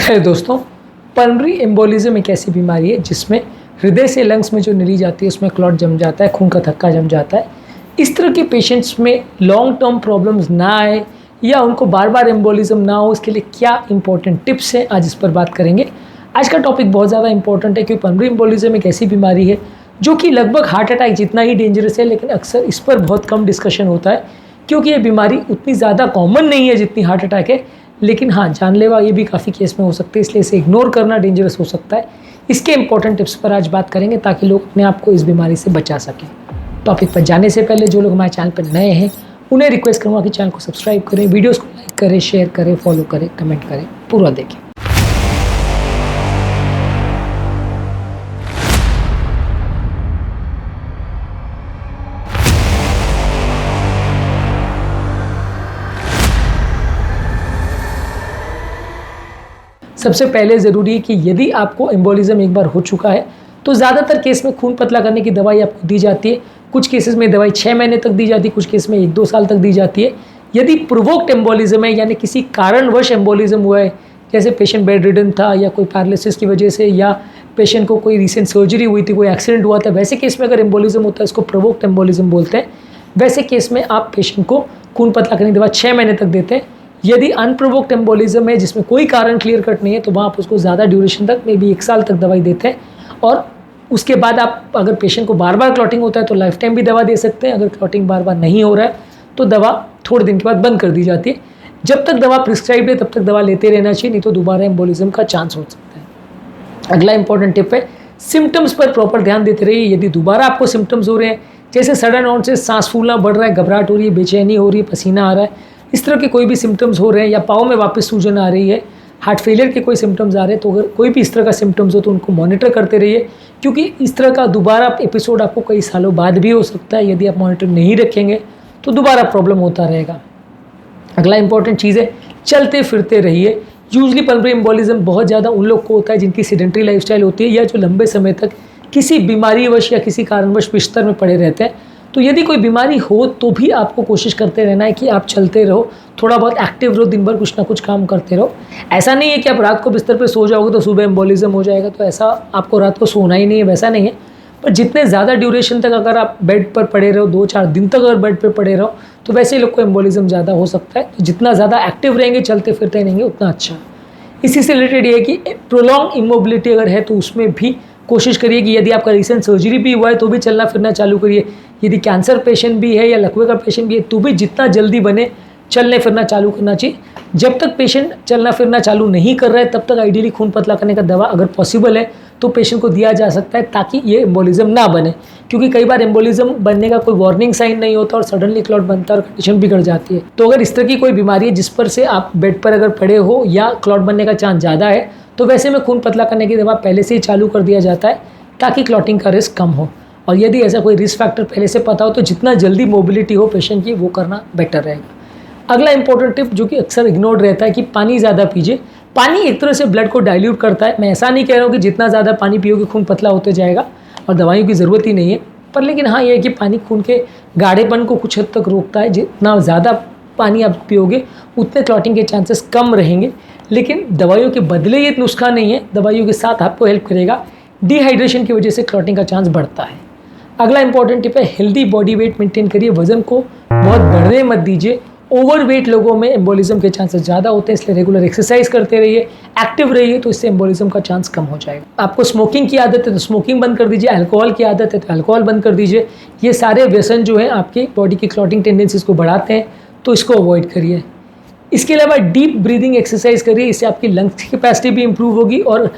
नमस्कार दोस्तों। Pulmonary embolism एक ऐसी बीमारी है जिसमें हृदय से लंग्स में जो नली जाती है उसमें क्लॉट जम जाता है, खून का थक्का जम जाता है। इस तरह के पेशेंट्स में लॉन्ग टर्म प्रॉब्लम्स ना आए या उनको बार बार एम्बोलिज्म ना हो, इसके लिए क्या इंपॉर्टेंट टिप्स हैं, आज इस पर बात करेंगे। आज का टॉपिक बहुत ज़्यादा इंपॉर्टेंट है क्योंकि पल्मोनरी एम्बोलिज्म एक ऐसी बीमारी है जो कि लगभग हार्ट अटैक जितना ही डेंजरस है, लेकिन अक्सर इस पर बहुत कम डिस्कशन होता है क्योंकि ये बीमारी उतनी ज़्यादा कॉमन नहीं है जितनी हार्ट अटैक है। लेकिन हाँ, जानलेवा ये भी काफ़ी केस में हो सकते हैं, इसलिए इसे इग्नोर करना डेंजरस हो सकता है। इसके इंपॉर्टेंट टिप्स पर आज बात करेंगे ताकि लोग अपने आप को इस बीमारी से बचा सकें। टॉपिक पर जाने से पहले जो लोग हमारे चैनल पर नए हैं उन्हें रिक्वेस्ट करूँगा कि चैनल को सब्सक्राइब करें, वीडियोज़ को लाइक करें, शेयर करें, फॉलो करें, कमेंट करें, पूरा देखें। सबसे पहले ज़रूरी है कि यदि आपको एम्बोलिज्म एक बार हो चुका है तो ज़्यादातर केस में खून पतला करने की दवाई आपको दी जाती है। कुछ केसेस में दवाई 6 महीने तक दी जाती है, कुछ केस में 1-2 साल तक दी जाती है। यदि प्रोवोक्ड एम्बोलिज्म है, यानी किसी कारणवश एम्बोलिज्म हुआ है, जैसे पेशेंट बेड रिडन था या कोई पैरालिसिस की वजह से, या पेशेंट को कोई रिसेंट सर्जरी हुई थी, कोई एक्सीडेंट हुआ था, वैसे केस में अगर एम्बोलिज्म होता है इसको प्रोवोक्ड एम्बोलिज्म बोलते हैं। वैसे केस में आप पेशेंट को खून पतला करने की दवा 6 महीने तक देते हैं। यदि अनप्रोवोक्ड एम्बोलिज्म है जिसमें कोई कारण क्लियर कट नहीं है तो वहाँ आप उसको ज़्यादा ड्यूरेशन तक, मे बी 1 साल तक दवाई देते हैं। और उसके बाद आप अगर पेशेंट को बार बार क्लॉटिंग होता है तो लाइफ टाइम भी दवा दे सकते हैं। अगर क्लॉटिंग बार बार नहीं हो रहा है तो दवा थोड़े दिन के बाद बंद कर दी जाती है। जब तक दवा प्रिस्क्राइब्ड है तब तक दवा लेते रहना चाहिए, नहीं तो दोबारा एम्बोलिज्म का चांस हो सकता है। अगला इंपॉर्टेंट टिप है, सिम्टम्स पर प्रॉपर ध्यान देते रहिए। यदि दोबारा आपको सिम्टम्स हो रहे हैं, जैसे सडन ऑन से सांस फूलना बढ़ रहा है, घबराहट हो रही है, बेचैनी हो रही है, पसीना आ रहा है, इस तरह के कोई भी सिम्टम्स हो रहे हैं, या पाँव में वापस सूजन आ रही है, हार्ट फेलियर के कोई सिम्टम्स आ रहे हैं, तो अगर कोई भी इस तरह का सिम्टम्स हो तो उनको मॉनिटर करते रहिए क्योंकि इस तरह का दोबारा एपिसोड आपको कई सालों बाद भी हो सकता है। यदि आप मॉनिटर नहीं रखेंगे तो दोबारा प्रॉब्लम होता रहेगा। अगला इंपॉर्टेंट चीज़ है, चलते फिरते रहिए। यूजली पल्मोनरी एम्बोलिज्म बहुत ज़्यादा उन लोग को होता है जिनकी सेडेंटरी लाइफस्टाइल होती है या जो लंबे समय तक किसी बीमारीवश या किसी कारणवश बिस्तर में पड़े रहते हैं। तो यदि कोई बीमारी हो तो भी आपको कोशिश करते रहना है कि आप चलते रहो, थोड़ा बहुत एक्टिव रहो, दिन भर कुछ ना कुछ काम करते रहो। ऐसा नहीं है कि आप रात को बिस्तर पे सो जाओगे तो सुबह एम्बोलिज्म हो जाएगा, तो ऐसा आपको रात को सोना ही नहीं है, वैसा नहीं है। पर जितने ज़्यादा ड्यूरेशन तक अगर आप बेड पर पड़े रहो, 2-4 दिन तक अगर बेड पर पड़े रहो, तो वैसे ही लोग को एम्बोलिज्म ज़्यादा हो सकता है। तो जितना ज़्यादा एक्टिव रहेंगे, चलते फिरते रहेंगे, उतना अच्छा। इसी से रिलेटेड ये है कि प्रोलॉन्ग इमोबिलिटी अगर है तो उसमें भी कोशिश करिए कि यदि आपका रिसेंट सर्जरी भी हुआ है तो भी चलना फिरना चालू करिए। यदि कैंसर पेशेंट भी है या लकवे का पेशेंट भी है तो भी जितना जल्दी बने चलने फिरना चालू करना चाहिए। जब तक पेशेंट चलना फिरना चालू नहीं कर रहा है तब तक आइडियली खून पतला करने का दवा अगर पॉसिबल है तो पेशेंट को दिया जा सकता है ताकि ये एम्बोलिज्म ना बने, क्योंकि कई बार एम्बोलिज्म बनने का कोई वार्निंग साइन नहीं होता और सडनली क्लॉट बनता है और कंडीशन बिगड़ जाती है। तो अगर इस तरह की कोई बीमारी है जिस पर से आप बेड पर अगर पड़े हो या क्लॉट बनने का चांस ज़्यादा है तो वैसे में खून पतला करने की दवा पहले से ही चालू कर दिया जाता है ताकि क्लॉटिंग का रिस्क कम हो। और यदि ऐसा कोई रिस्क फैक्टर पहले से पता हो तो जितना जल्दी मोबिलिटी हो पेशेंट की वो करना बेटर रहेगा। अगला इंपॉर्टेंट टिप जो कि अक्सर इग्नोर्ड रहता है कि पानी ज़्यादा पीजिए। पानी एक तरह से ब्लड को डाइल्यूट करता है। मैं ऐसा नहीं कह रहा हूँ कि जितना ज़्यादा पानी पियोगे खून पतला होते जाएगा और दवाइयों की ज़रूरत ही नहीं है, पर लेकिन हाँ ये है कि पानी खून के गाढ़ेपन को कुछ हद तक रोकता है। जितना ज़्यादा पानी आप पियोगे उतने क्लॉटिंग के चांसेस कम रहेंगे। लेकिन दवाइयों के बदले ये नुस्खा नहीं है, दवाइयों के साथ आपको हेल्प करेगा। डिहाइड्रेशन की वजह से क्लॉटिंग का चांस बढ़ता है। अगला इंपॉर्टेंट टिप है, हेल्दी बॉडी वेट मेंटेन करिए। वजन को बहुत बढ़ने मत दीजिए। ओवरवेट लोगों में एम्बोलिज्म के चांसेस ज़्यादा होते हैं, इसलिए रेगुलर एक्सरसाइज करते रहिए, एक्टिव रहिए, तो इससे एम्बोलिज्म का चांस कम हो जाएगा। आपको स्मोकिंग की आदत है तो स्मोकिंग बंद कर दीजिए, अल्कोहल की आदत है तो अल्कोहल बंद कर दीजिए। ये सारे व्यसन जो है आपकी बॉडी की क्लॉटिंग टेंडेंसीज को बढ़ाते हैं, तो इसको अवॉइड करिए। इसके अलावा डीप ब्रीदिंग एक्सरसाइज करिए, इससे आपकी लंग्स की कैपेसिटी भी इंप्रूव होगी और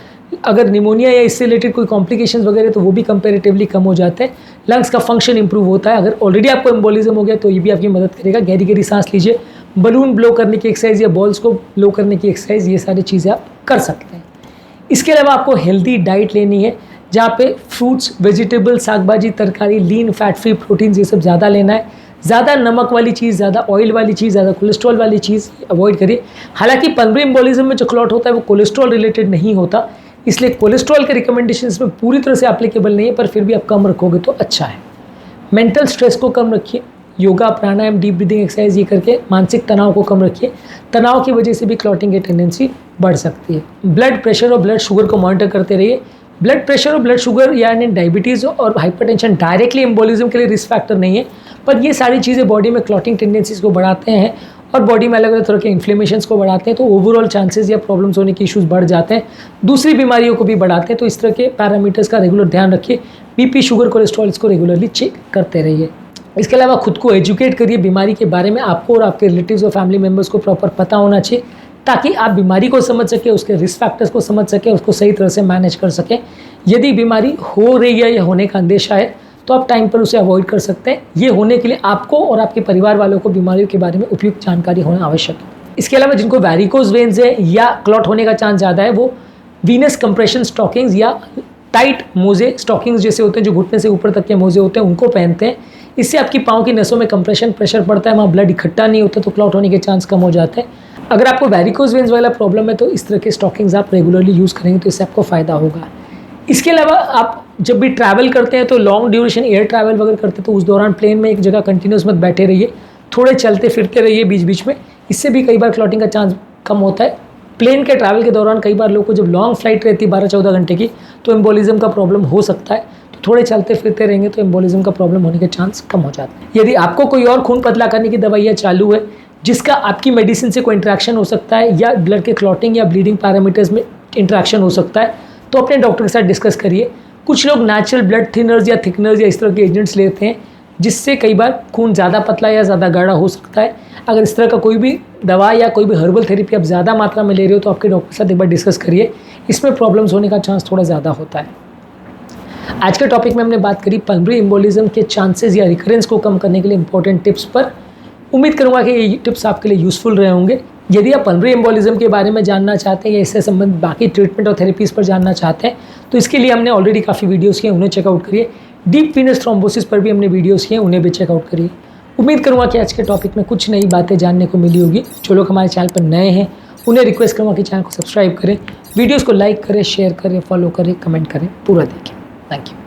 अगर निमोनिया या इससे रिलेटेड कोई कॉम्प्लिकेशंस वगैरह तो वो भी कंपैरेटिवली कम हो जाते हैं। लंग्स का फंक्शन इंप्रूव होता है। अगर ऑलरेडी आपको एम्बोलिज्म हो गया तो ये भी आपकी मदद करेगा। गहरी गहरी सांस लीजिए, बलून ब्लो करने की एक्सरसाइज या बॉल्स को ब्लो करने की एक्सरसाइज, ये सारी चीज़ें आप कर सकते हैं। इसके अलावा आपको हेल्दी डाइट लेनी है जहाँ पे फ्रूट्स, वेजिटेबल, साग भाजी, तरकारी, लीन फैट फ्री प्रोटीन्स ये सब ज़्यादा लेना है। ज़्यादा नमक वाली चीज़, ज़्यादा ऑयल वाली चीज़, ज़्यादा कोलेस्ट्रॉल वाली चीज़ अवॉइड करिए। हालांकि पल्मोनरी एम्बोलिज्म में जो क्लॉट होता है वो कोलेस्ट्रॉल रिलेटेड नहीं होता, इसलिए कोलेस्ट्रॉल के रिकमेंडेशन इसमें पूरी तरह से एप्लीकेबल नहीं है, पर फिर भी आप कम रखोगे तो अच्छा है। मेंटल स्ट्रेस को कम रखिए। योगा, प्राणायाम, डीप ब्रीदिंग एक्सरसाइज ये करके मानसिक तनाव को कम रखिए। तनाव की वजह से भी क्लॉटिंग की टेंडेंसी बढ़ सकती है। ब्लड प्रेशर और ब्लड शुगर को मॉनिटर करते रहिए। ब्लड प्रेशर और ब्लड शुगर यानी डायबिटीज़ और हाइपरटेंशन डायरेक्टली एम्बोलिज्म के लिए रिस्क फैक्टर नहीं है, पर ये सारी चीज़ें बॉडी में क्लॉटिंग टेंडेंसीज को बढ़ाते हैं और बॉडी में अलग अलग तरह के इन्फ्लेमेशंस को बढ़ाते हैं, तो ओवरऑल चांसेस या प्रॉब्लम्स होने के इश्यूज बढ़ जाते हैं, दूसरी बीमारियों को भी बढ़ाते हैं। तो इस तरह के पैरामीटर्स का रेगुलर ध्यान रखिए। बीपी, शुगर, कोलेस्ट्रॉल इसको रेगुलरली चेक करते रहिए। इसके अलावा खुद को एजुकेट करिए बीमारी के बारे में। आपको और आपके रिलेटिव्स और फैमिली मेम्बर्स को प्रॉपर पता होना चाहिए ताकि आप बीमारी को समझ सकें, उसके रिस्क फैक्टर्स को समझ सकें, उसको सही तरह से मैनेज कर सकें। यदि बीमारी हो रही है या होने का अंदेशा है तो आप टाइम पर उसे अवॉइड कर सकते हैं। ये होने के लिए आपको और आपके परिवार वालों को बीमारियों के बारे में उपयुक्त जानकारी होना आवश्यक है। इसके अलावा जिनको वैरिकोज वेन्स है या क्लॉट होने का चांस ज़्यादा है, वो वीनस कंप्रेशन स्टॉकिंग्स या टाइट मोजे, स्टॉकिंग्स जैसे होते हैं जो घुटने से ऊपर तक के मोजे होते हैं, उनको पहनते हैं। इससे आपकी पाँव की नसों में कंप्रेशन प्रेशर पड़ता है, वहाँ ब्लड इकट्ठा नहीं होता, तो क्लॉट होने के चांस कम हो जाते हैं। अगर आपको वैरिकोज वेन्स वाला प्रॉब्लम है तो इस तरह के स्टॉकिंग्स आप रेगुलरली यूज़ करेंगे तो इससे आपको फ़ायदा होगा। इसके अलावा आप जब भी ट्रैवल करते हैं तो लॉन्ग ड्यूरेशन एयर ट्रैवल वगैरह करते हैं तो उस दौरान प्लेन में एक जगह कंटिन्यूस मत बैठे रहिए, थोड़े चलते फिरते रहिए बीच बीच में। इससे भी कई बार क्लॉटिंग का चांस कम होता है। प्लेन के ट्रैवल के दौरान कई बार लोगों को जब लॉन्ग फ्लाइट रहती है 12-14 घंटे की, तो एम्बोलिज्म का प्रॉब्लम हो सकता है। तो थोड़े चलते फिरते रहेंगे तो एम्बोलिज्म का प्रॉब्लम होने के चांस कम हो जाते हैं। यदि आपको कोई और खून पतला करने की दवाइयाँ चालू है जिसका आपकी मेडिसिन से कोई इंटरेक्शन हो सकता है या ब्लड के क्लॉटिंग या ब्लीडिंग पैरामीटर्स में इंटरेक्शन हो सकता है, तो अपने डॉक्टर के साथ डिस्कस करिए। कुछ लोग नेचुरल ब्लड थिनर्स या थिकनर्स या इस तरह के एजेंट्स लेते हैं जिससे कई बार खून ज़्यादा पतला या ज़्यादा गाढ़ा हो सकता है। अगर इस तरह का कोई भी दवा या कोई भी हर्बल थेरेपी आप ज़्यादा मात्रा में ले रहे हो तो आपके डॉक्टर के साथ एक बार डिस्कस करिए, इसमें प्रॉब्लम्स होने का चांस थोड़ा ज़्यादा होता है। आज के टॉपिक में हमने बात करी पल्मोनरी एम्बोलिज्म के चांसेस या रिकरेंस को कम करने के लिए इंपॉर्टेंट टिप्स पर। उम्मीद करूँगा कि ये टिप्स आपके लिए यूज़फुल रहे होंगे। यदि आप पल्मोनरी एम्बोलिज्म के बारे में जानना चाहते हैं या इससे संबंधित बाकी ट्रीटमेंट और थेरेपीज़ पर जानना चाहते हैं तो इसके लिए हमने ऑलरेडी काफ़ी वीडियोस किए, उन्हें चेकआउट करिए। डीप वीनस थ्रोम्बोसिस पर भी हमने वीडियोस किए, उन्हें भी चेकआउट करिए। उम्मीद करूँगा कि आज के टॉपिक में कुछ नई बातें जानने को मिली होगी। जो लोग हमारे चैनल पर नए हैं उन्हें रिक्वेस्ट करूँगा कि चैनल को सब्सक्राइब करें, वीडियोज़ को लाइक करें, शेयर करें, फॉलो करें, कमेंट करें, पूरा देखें। Thank you.